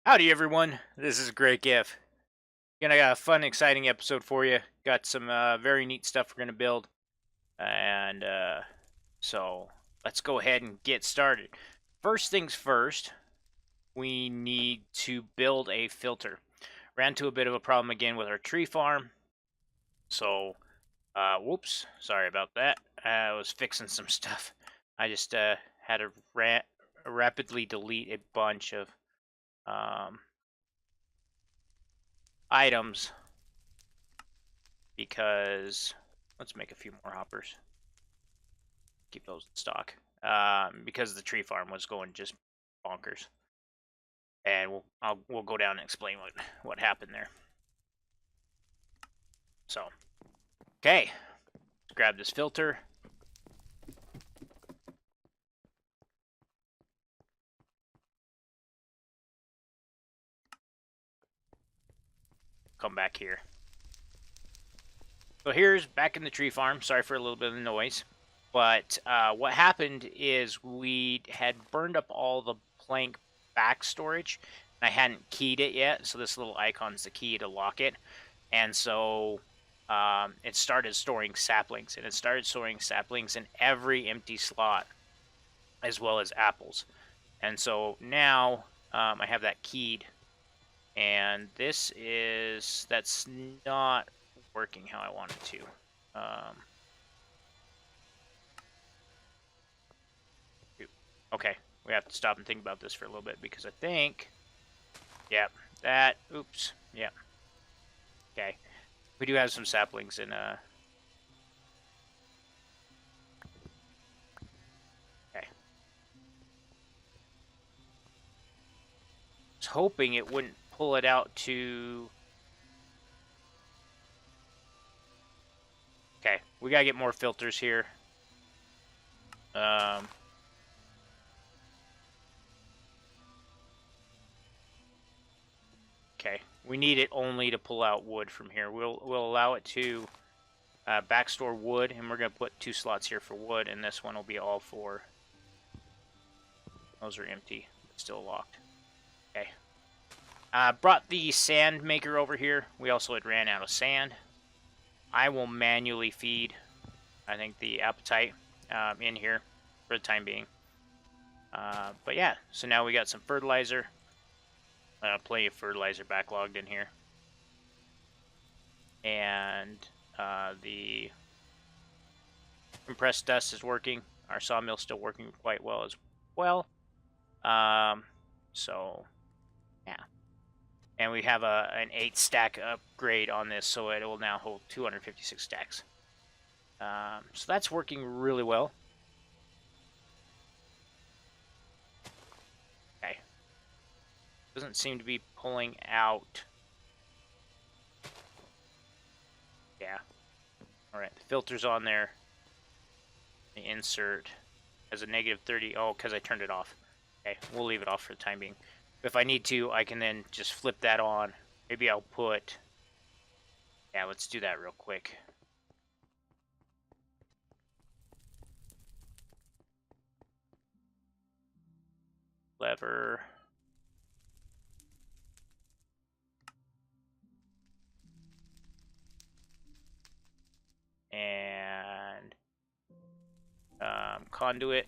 Howdy, everyone. This is Grakef. Gonna got a fun, exciting episode for you. Got some very neat stuff we're gonna build, and so let's go ahead and get started. First things first, we need to build a filter. Ran into a bit of a problem again with our tree farm, so whoops, sorry about that. I was fixing some stuff. I just had to rapidly delete a bunch of um, items because let's make a few more hoppers. Keep those in stock. Because the tree farm was going just bonkers, and we'll go down and explain what happened there. So, okay, let's grab this filter. Come back here. So here's back in the tree farm. Sorry for a little bit of the noise. But what happened is we had burned up all the plank back storage. And I hadn't keyed it yet, so this little icon's the key to lock it. And so it started storing saplings, and it started storing saplings in every empty slot, as well as apples. And so now I have that keyed, and that's not working how I want it to. Okay, we have to stop and think about this for a little bit because I think, yeah, oops, yeah, okay. We do have some saplings in, okay. I was hoping it wouldn't pull it out to, okay, we gotta get more filters here. Okay, we need it only to pull out wood from here. We'll allow it to backstore wood, and we're gonna put 2 slots here for wood, and this one will be all for. Those are empty, but still locked. Okay. Brought the sand maker over here. We also had ran out of sand. I will manually feed, I think, the appetite in here for the time being. But yeah, so now we got some fertilizer. Plenty of fertilizer backlogged in here. And the compressed dust is working. Our sawmill's still working quite well as well. So, yeah. And we have an 8 stack upgrade on this, so it will now hold 256 stacks. So that's working really well. Okay. Doesn't seem to be pulling out. Yeah. Alright, the filter's on there. The insert has a -30. Oh, because I turned it off. Okay, we'll leave it off for the time being. If I need to, I can then just flip that on. Maybe I'll put... Yeah, let's do that real quick. Lever. And conduit.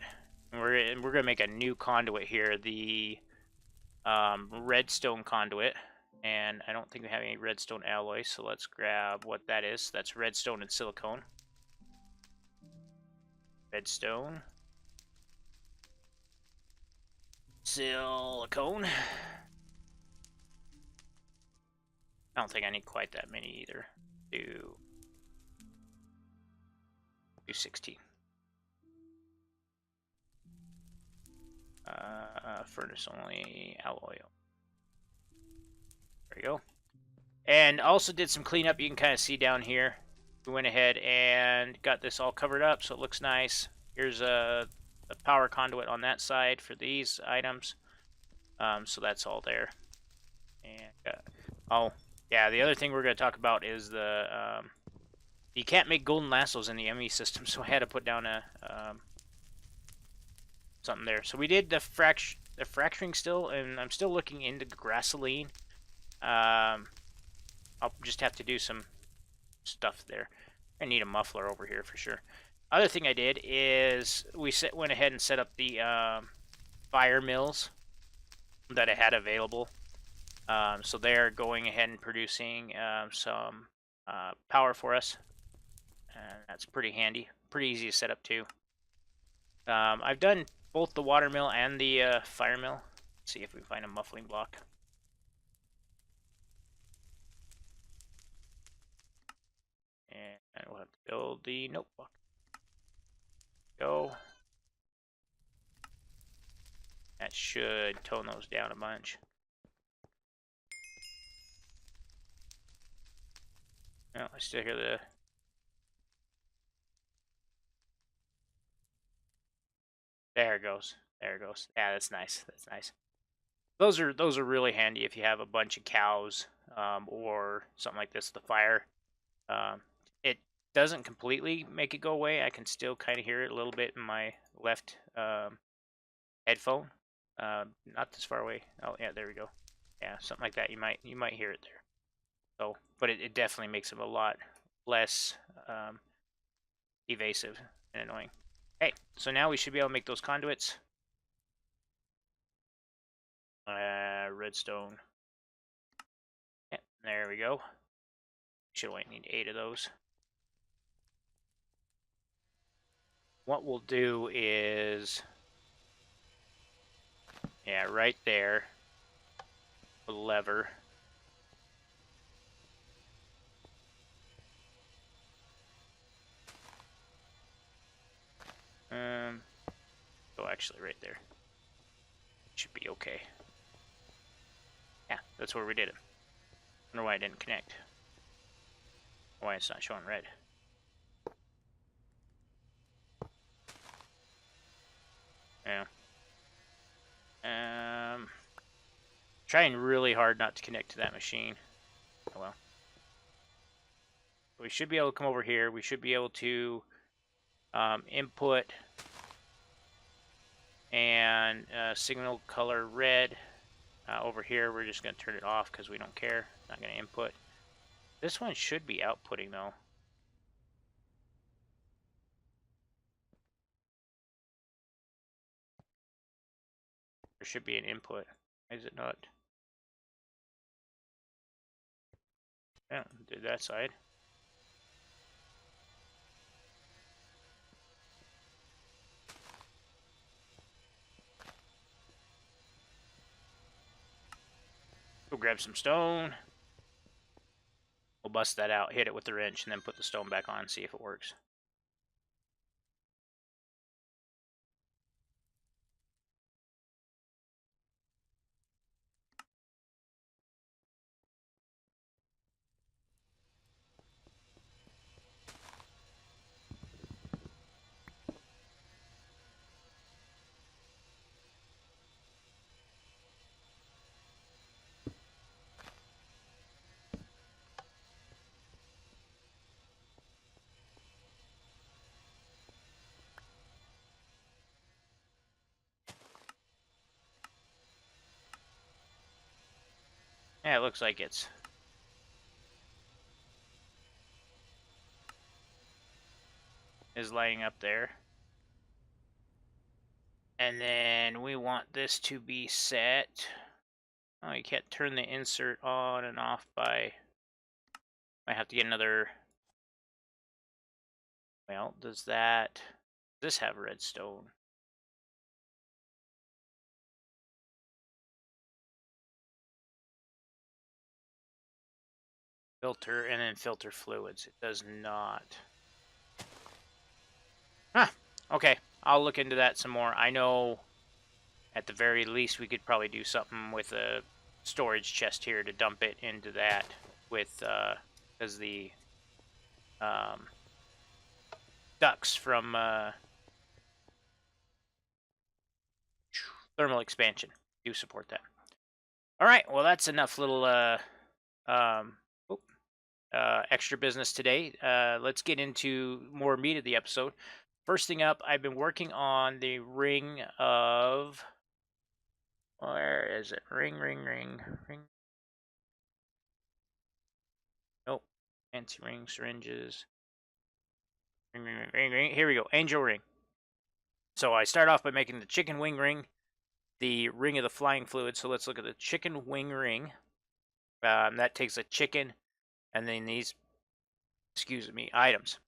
And we're gonna make a new conduit here, the redstone conduit. And I don't think we have any redstone alloy, so let's grab what that is. That's redstone and silicone. Redstone. Silicone. I don't think I need quite that many either. Do 16. Furnace only alloy. There we go. And also did some cleanup. You can kind of see down here. We went ahead and got this all covered up, so it looks nice. Here's a power conduit on that side for these items. So that's all there. And oh yeah, the other thing we're going to talk about is the you can't make golden lassos in the ME system, so I had to put down a something there. So we did the they're fracturing still, and I'm still looking into gasoline. I'll just have to do some stuff there. I need a muffler over here for sure. Other thing I did is went ahead and set up the fire mills that I had available. So they're going ahead and producing some power for us. And that's pretty handy. Pretty easy to set up too. I've done both the water mill and the fire mill. Let's see if we can find a muffling block. And we'll have to build the notebook. Go. That should tone those down a bunch. No, I still hear the... There it goes. There it goes. Yeah, that's nice. That's nice. Those are really handy if you have a bunch of cows or something like this. The fire, it doesn't completely make it go away. I can still kind of hear it a little bit in my left headphone. Not this far away. Oh yeah, there we go. Yeah, something like that. You might hear it there. So, but it definitely makes them a lot less evasive and annoying. Okay, so now we should be able to make those conduits. Redstone. Yeah, there we go. Should only need 8 of those. What we'll do is, yeah, right there, a lever. Oh, actually, right there. Should be okay. Yeah, that's where we did it. Wonder why it didn't connect. Why it's not showing red. Yeah. Trying really hard not to connect to that machine. Oh well. We should be able to come over here. We should be able to input and signal color red. Over here, we're just going to turn it off because we don't care. Not going to input. This one should be outputting though. There should be an input. Is it not? Yeah, did that side. Go grab some stone. We'll bust that out, hit it with the wrench, and then put the stone back on and see if it works. Yeah, it looks like it's lighting up there. And then we want this to be set. Oh, you can't turn the insert on and off by... Might have to get another... Well, does this have redstone? Filter and then filter fluids. It does not. Huh. Okay. I'll look into that some more. I know at the very least we could probably do something with a storage chest here to dump it into that with as the ducts from thermal expansion do support that. All right, well that's enough little extra business today. Let's get into more meat of the episode. First thing up, I've been working on the ring of Where is it? Ring, ring, ring, ring. Nope. Fancy ring, syringes. Ring, ring, ring, ring, ring. Here we go. Angel ring. So I start off by making the chicken wing ring, the ring of the flying fluid. So let's look at the chicken wing ring. That takes a chicken and then these, excuse me, items.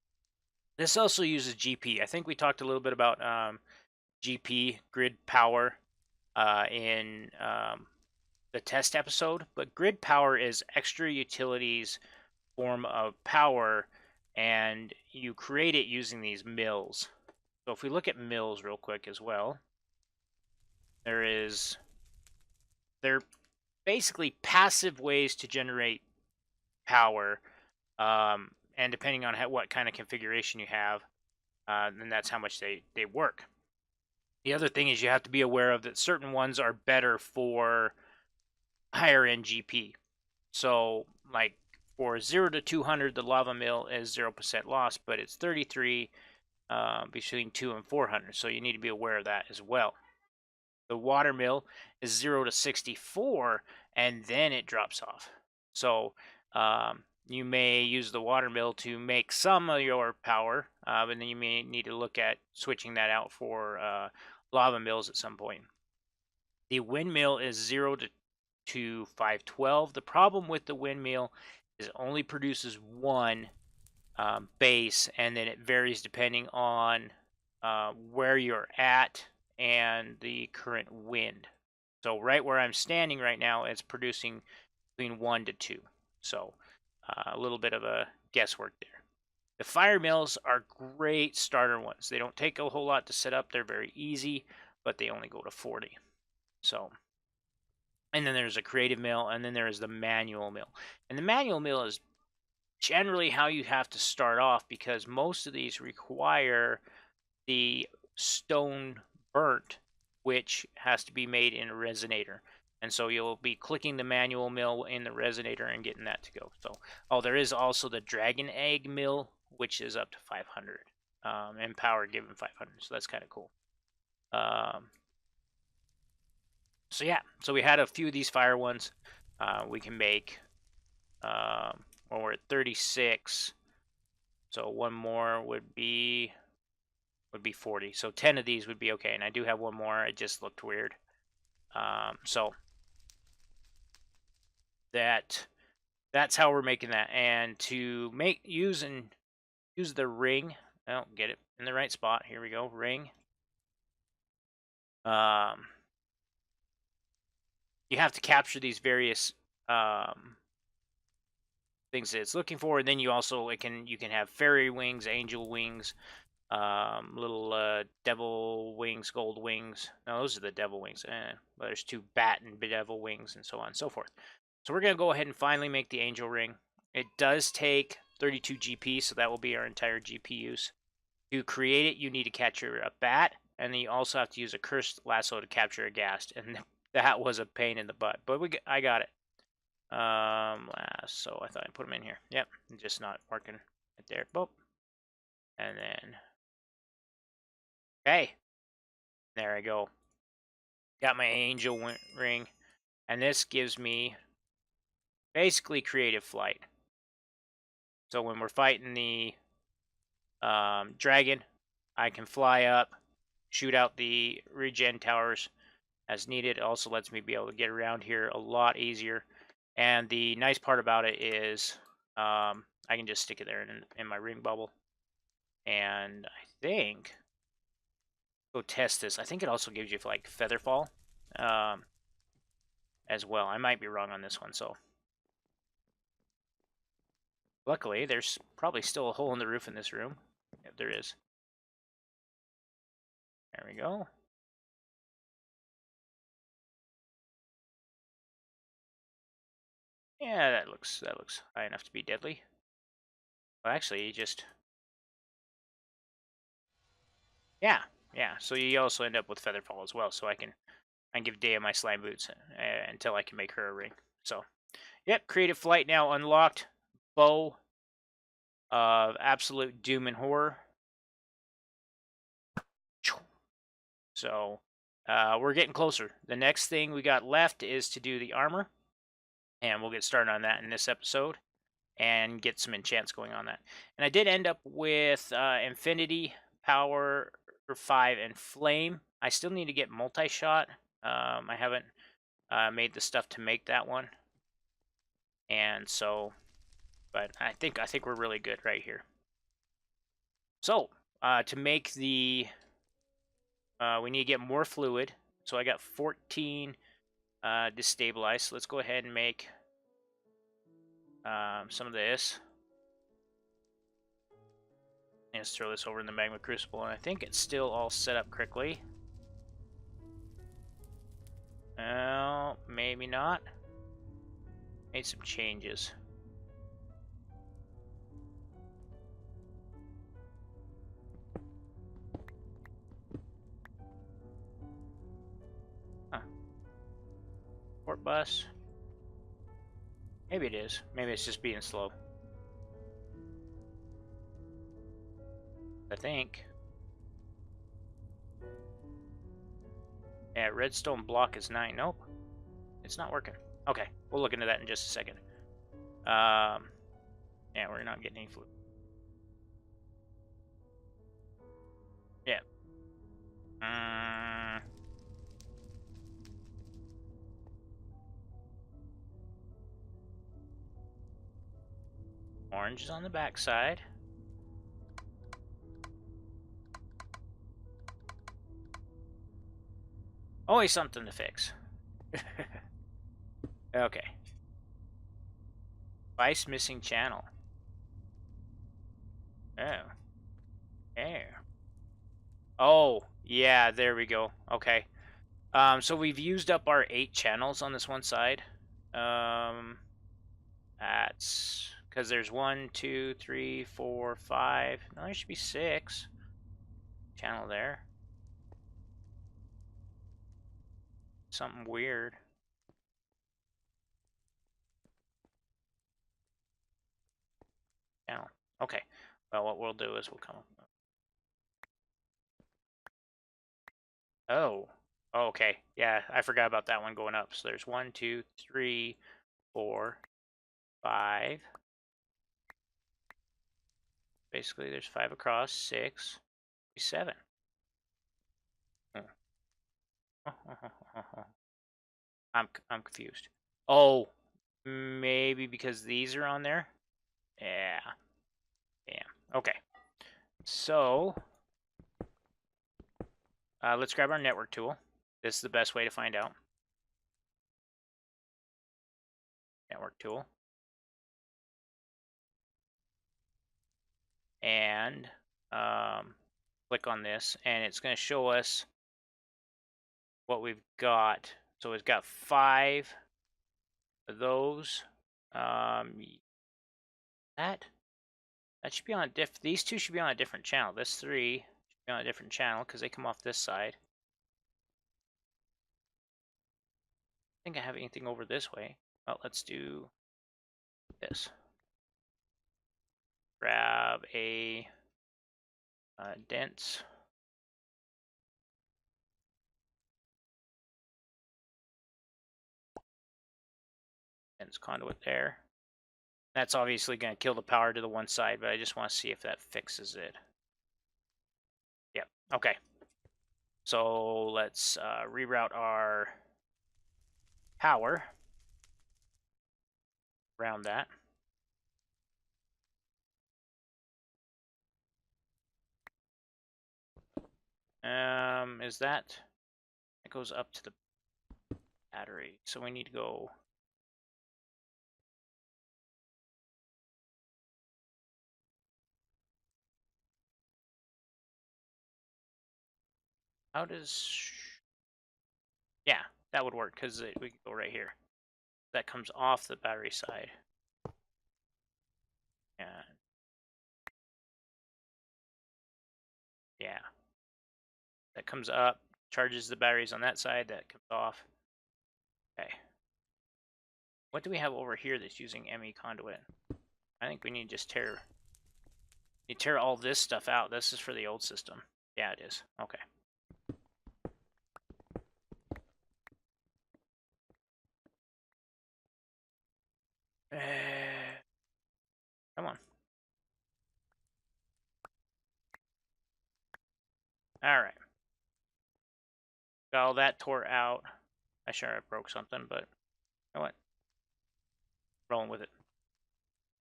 This also uses GP. I think we talked a little bit about GP, grid power, in the test episode, but grid power is extra utilities form of power, and you create it using these mills. So if we look at mills real quick as well, they're basically passive ways to generate power, and depending on what kind of configuration you have, then that's how much they work. The other thing is you have to be aware of that certain ones are better for higher end GP. So like for 0 to 200, the lava mill is 0% loss, but it's 33 between 2 and 400. So you need to be aware of that as well. The water mill is 0 to 64, and then it drops off. So you may use the water mill to make some of your power, but then you may need to look at switching that out for lava mills at some point. The windmill is 0 to 512. The problem with the windmill is it only produces one base, and then it varies depending on where you're at and the current wind. So right where I'm standing right now, it's producing between 1 to 2. So a little bit of a guesswork there. The fire mills are great starter ones. They don't take a whole lot to set up. They're very easy, but they only go to 40. So, and then there's a creative mill, and then there's the manual mill. And the manual mill is generally how you have to start off, because most of these require the stone burnt, which has to be made in a resonator. And so you'll be clicking the manual mill in the resonator and getting that to go. So, oh, there is also the dragon egg mill, which is up to 500, and power given 500. So that's kind of cool. So yeah, so we had a few of these fire ones. We can make when we're at 36. So one more would be 40. So 10 of these would be okay. And I do have one more. It just looked weird. So that's how we're making that. And to use the ring. I don't get it in the right spot. Here we go. Ring. You have to capture these various things that it's looking for, and then you also you can have fairy wings, angel wings, little devil wings, gold wings. No, those are the devil wings. But there's 2 bat and devil wings, and so on and so forth. So we're gonna go ahead and finally make the angel ring. It does take 32 GP, so that will be our entire GP use. To create it, you need to capture a bat, and then you also have to use a cursed lasso to capture a ghast, and that was a pain in the butt. But I got it. So I thought I put them in here. Yep, just not working right there. Boop. And then, okay, there I go. Got my angel ring, and this gives me basically creative flight. So when we're fighting the dragon, I can fly up, shoot out the regen towers as needed. It also lets me be able to get around here a lot easier. And the nice part about it is I can just stick it there in my ring bubble. And I think, go test this. I think it also gives you like feather fall as well. I might be wrong on this one. So luckily, there's probably still a hole in the roof in this room. If there is. There we go. Yeah, that looks high enough to be deadly. Well, actually, yeah. So you also end up with featherfall as well. So I can give Dea my slime boots until I can make her a ring. So, yep, creative flight now unlocked. Bow of absolute doom and horror. So we're getting closer. The next thing we got left is to do the armor, and we'll get started on that in this episode and get some enchants going on that. And I did end up with Infinity, Power 5, and Flame. I still need to get multi-shot. I haven't made the stuff to make that one. And so, but I think we're really good right here. So, to make the, we need to get more fluid. So I got 14 destabilized. So let's go ahead and make some of this. Let's throw this over in the magma crucible, and I think it's still all set up correctly. Well, maybe not. Made some changes. Huh. Port bus. Maybe it is. Maybe it's just being slow. I think. Yeah, redstone block is 9. Nope. It's not working. Okay, we'll look into that in just a second. Yeah, we're not getting any fluid. Yeah. Orange is on the back side. Always something to fix. Okay. Device missing channel. Oh. There. Oh, yeah, there we go. Okay. So we've used up our 8 channels on this one side. That's because there's 1, 2, 3, 4, 5. No, there should be 6. Channel there. Something weird. Channel. Okay. Well, what we'll do is we'll come up. Oh. Okay. Yeah, I forgot about that one going up. So there's 1, 2, 3, 4, 5. Basically, there's 5 across, 6, 7. I'm confused. Oh, maybe because these are on there? Yeah. Yeah. Okay. So, let's grab our network tool. This is the best way to find out. Network tool. And click on this, and it's going to show us what we've got. So it's got 5 of those. That should be on a these 2 should be on a different channel. This 3 should be on a different channel because they come off this side. I think I have anything over this way. Well, let's do this. Grab a dense. Dense conduit there. That's obviously going to kill the power to the one side, but I just want to see if that fixes it. Yep. Okay. So let's reroute our power around that. Is that? It goes up to the battery. So we need to go. How does? Yeah, that would work because we can go right here. That comes off the battery side. And yeah, that comes up, charges the batteries on that side. That comes off. Okay. What do we have over here that's using ME conduit? I think we need to just tear all this stuff out. This is for the old system. Yeah, it is. Okay. Come on. All right. Got all that tore out. I sure I broke something, but you know what? Rolling with it.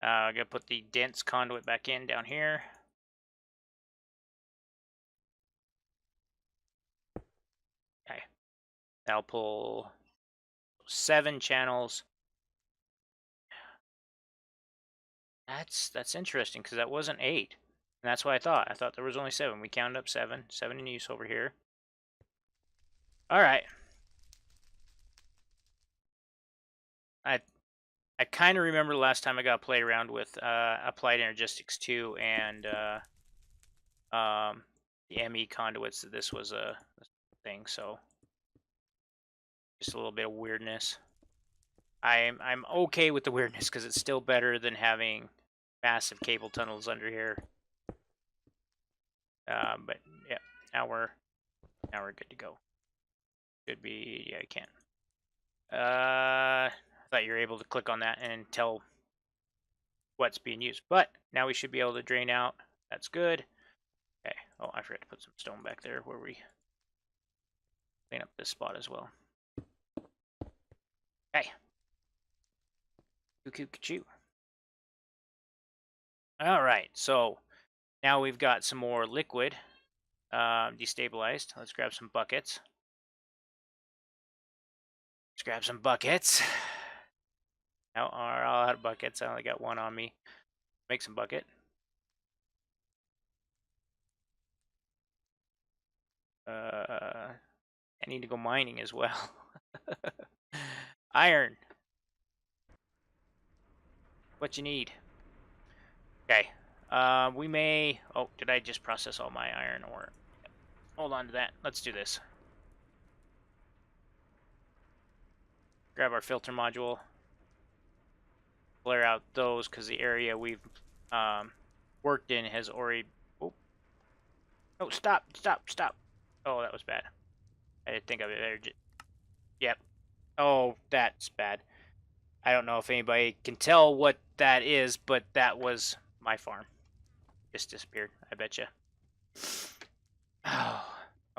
I'm gonna put the dense conduit back in down here. Okay. That'll pull 7 channels. That's interesting because that wasn't 8. And that's what I thought. I thought there was only 7. We counted up 7. 7 in use over here. All right. I kind of remember the last time I got to play around with Applied Energistics 2 and the ME conduits. This was a thing, so just a little bit of weirdness. I'm okay with the weirdness because it's still better than having massive cable tunnels under here. But yeah, now we're good to go. Should be, yeah, I can. I thought you were able to click on that and tell what's being used, but now we should be able to drain out. That's good. Okay. Oh, I forgot to put some stone back there where we clean up this spot as well. Okay. Choo. All right. So now we've got some more liquid destabilized. Let's grab some buckets. Let's grab some buckets. Now are all out of buckets. I only got one on me. Make some bucket. I need to go mining as well. Iron. What you need? Okay. We may... Oh, did I just process all my iron ore? Hold on to that. Let's do this. Grab our filter module. Blur out those because the area we've worked in has already... Oh, oh, stop. Oh, that was bad. I didn't think of it there. Yep. Oh, that's bad. I don't know if anybody can tell what that is, but that was my farm. Just disappeared, I bet you. Oh,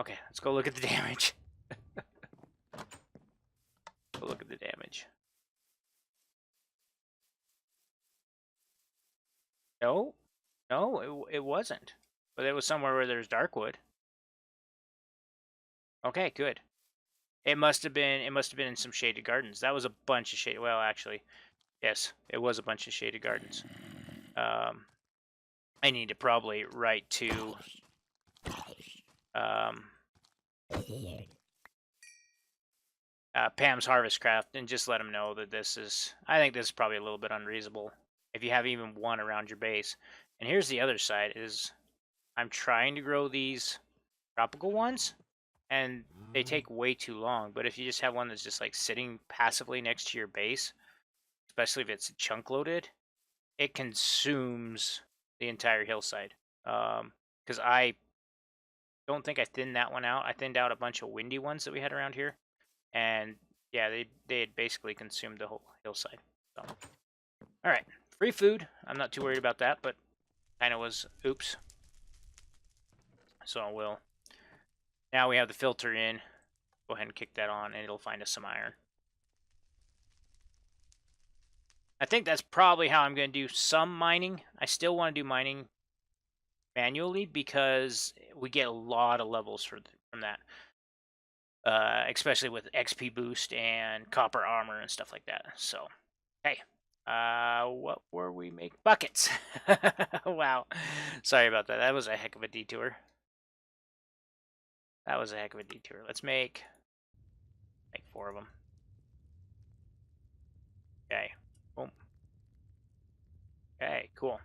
okay, let's go look at the damage. Go look at the damage. No, it wasn't. But it was somewhere where there's dark wood. Okay, good. It must have been in some shaded gardens. That was a bunch of shaded. Well, actually, yes, it was a bunch of shaded gardens. I need to probably write to Pam's Harvest Craft and just let them know that this is. I think this is probably a little bit unreasonable if you have even one around your base. And here's the other side: is I'm trying to grow these tropical ones, and they take way too long. But if you just have one that's just like sitting passively next to your base, especially if it's chunk loaded, it consumes the entire hillside. Because I don't think I thinned that one out. I thinned out a bunch of windy ones that we had around here, and yeah, they had basically consumed the whole hillside. So, all right, free food. I'm not too worried about that, but kind of was oops. So we'll now we have the filter in. Go ahead and kick that on, and it'll find us some iron. I think that's probably how I'm going to do some mining. I still want to do mining manually because we get a lot of levels from that. Especially with XP boost and copper armor and stuff like that. So, hey, what were we making? Buckets. Wow. Sorry about that. That was a heck of a detour. Let's make 4 of them. Okay. Boom. Okay, cool.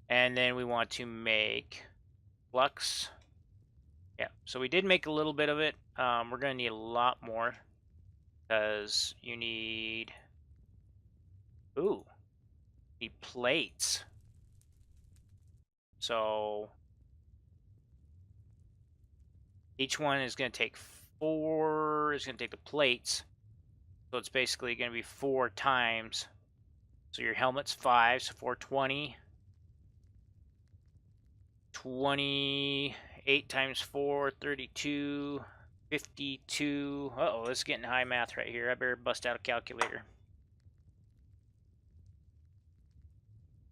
And then we want to make flux. Yeah, so we did make a little bit of it. We're going to need a lot more because you need... Ooh. Need plates. So each one is going to take 4... It's going to take the plates. So it's basically going to be 4 times So your helmet's 5, so 420. 28 times 4, 32. 52. Uh-oh, this is getting high math right here. I better bust out a calculator.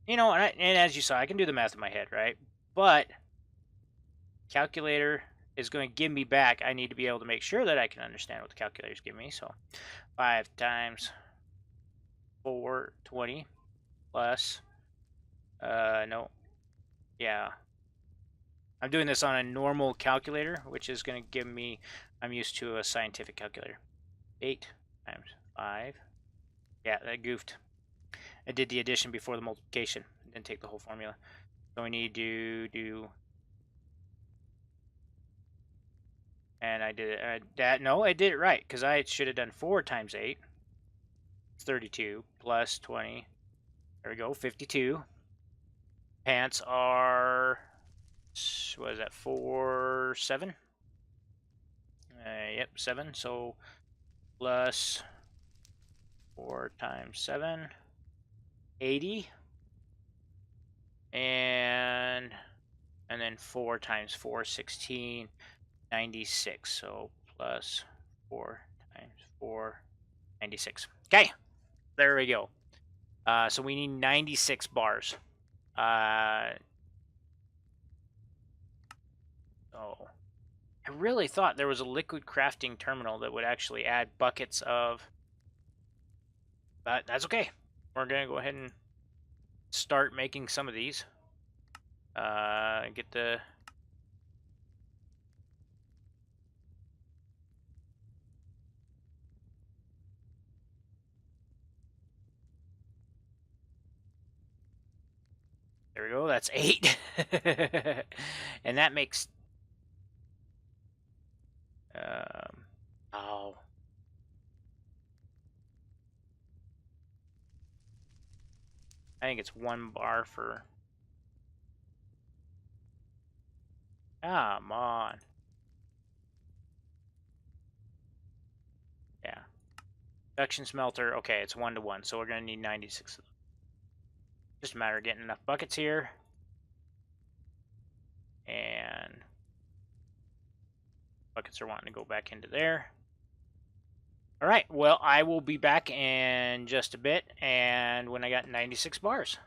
You know, and as you saw, I can do the math in my head, right? But calculator is going to give me back. I need to be able to make sure that I can understand what the calculator's giving me. So 5 times 4, 20 plus, no, yeah. I'm doing this on a normal calculator, which is going to give me, I'm used to a scientific calculator. 8 times 5. Yeah, that goofed. I did the addition before the multiplication. Didn't take the whole formula. So we need to do, and I did it, that, no, I did it right, because I should have done 4 times 8. It's 32 plus 20. There we go, 52. Pants are, what is that, 4, 7? Yep, 7. So plus 4 times 7, 80. And then 4 times 4, 16, 96. So plus 4 times 4, 96. Okay, there we go. So we need 96 bars. Oh, I really thought there was a liquid crafting terminal that would actually add buckets of, but that's okay. We're gonna go ahead and start making some of these. Get the, there we go, that's 8. And that makes, oh, I think it's 1 bar for, come on. Yeah. Induction smelter, okay, it's 1 to 1, so we're gonna need 96 of them. Just a matter of getting enough buckets here. And buckets are wanting to go back into there. All right, well, I will be back in just a bit, and when I got 96 bars.